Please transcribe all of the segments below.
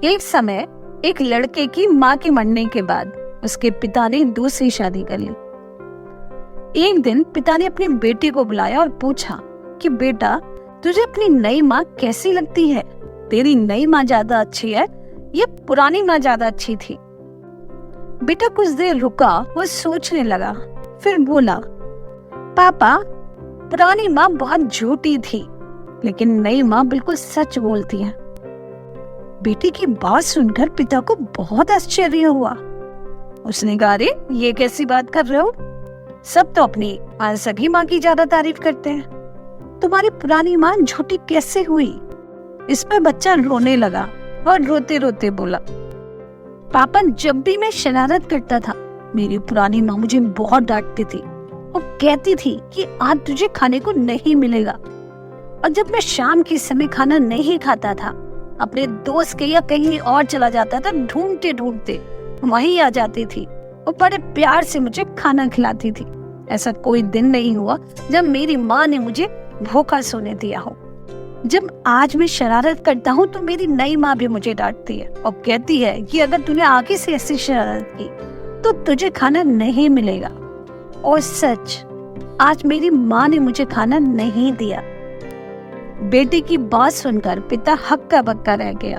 एक समय एक लड़के की माँ के मरने के बाद उसके पिता ने दूसरी शादी कर ली। एक दिन पिता ने अपने बेटे को बुलाया और पूछा कि बेटा, तुझे अपनी नई माँ कैसी लगती है? तेरी नई माँ ज्यादा अच्छी है या पुरानी माँ ज्यादा अच्छी थी? बेटा कुछ देर रुका, वो सोचने लगा, फिर बोला, पापा, पुरानी माँ बहुत झूठी थी, लेकिन नई माँ बिल्कुल सच बोलती है। बेटे की बात सुनकर पिता को बहुत आश्चर्य हुआ। उसने कहा, अरे ये कैसी बात कर रहे हो? सब तो अपनी सगी माँ की ज्यादा तारीफ करते हैं। तुम्हारी पुरानी माँ झूठी कैसे हुई? इस पर बच्चा रोने लगा और रोते रोते बोला, पापा, जब भी मैं शरारत करता था मेरी पुरानी माँ मुझे बहुत डांटती थी और कहती थी कि आज तुझे खाने को नहीं मिलेगा। और जब मैं शाम के समय खाना नहीं खाता था, अपने दोस्त के या कहीं और चला जाता था, ढूंढते ढूंढते वहीं आ जाती थी और बड़े प्यार से मुझे खाना खिलाती थी। ऐसा कोई दिन नहीं हुआ जब मेरी माँ ने मुझे भूखा सोने दिया हो। जब आज मैं शरारत करता हूँ तो मेरी नई माँ भी मुझे डांटती है और कहती है कि अगर तूने आगे से ऐसी शरारत की तो तुझे खाना नहीं मिलेगा। और सच, आज मेरी माँ ने मुझे खाना नहीं दिया। बेटे की बात सुनकर पिता हक्का बक्का रह गया।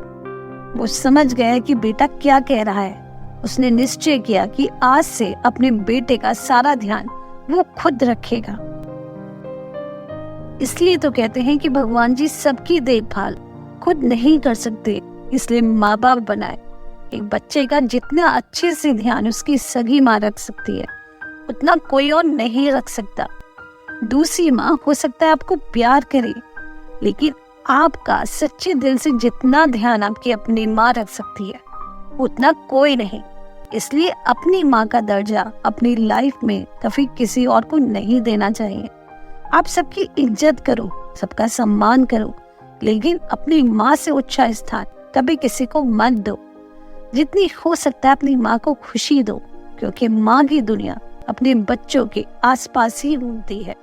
वो समझ गया कि बेटा क्या कह रहा है। उसने निश्चय किया कि आज से अपने बेटे का सारा ध्यान वो खुद रखेगा। इसलिए तो कहते हैं कि भगवान जी सबकी देखभाल खुद नहीं कर सकते, इसलिए माँ बाप बनाए। एक बच्चे का जितना अच्छे से ध्यान उसकी सगी माँ रख सकती है, उतना कोई और नहीं रख सकता। दूसरी माँ हो सकता है आपको प्यार करे, लेकिन आपका सच्चे दिल से जितना ध्यान आपकी अपनी माँ रख सकती है, उतना कोई नहीं। इसलिए अपनी माँ का दर्जा अपनी लाइफ में कभी किसी और को नहीं देना चाहिए। आप सबकी इज्जत करो, सबका सम्मान करो, लेकिन अपनी माँ से ऊंचा स्थान कभी किसी को मत दो। जितनी हो सकता है अपनी माँ को खुशी दो, क्योंकि माँ की दुनिया अपने बच्चों के आसपास ही घूमती है।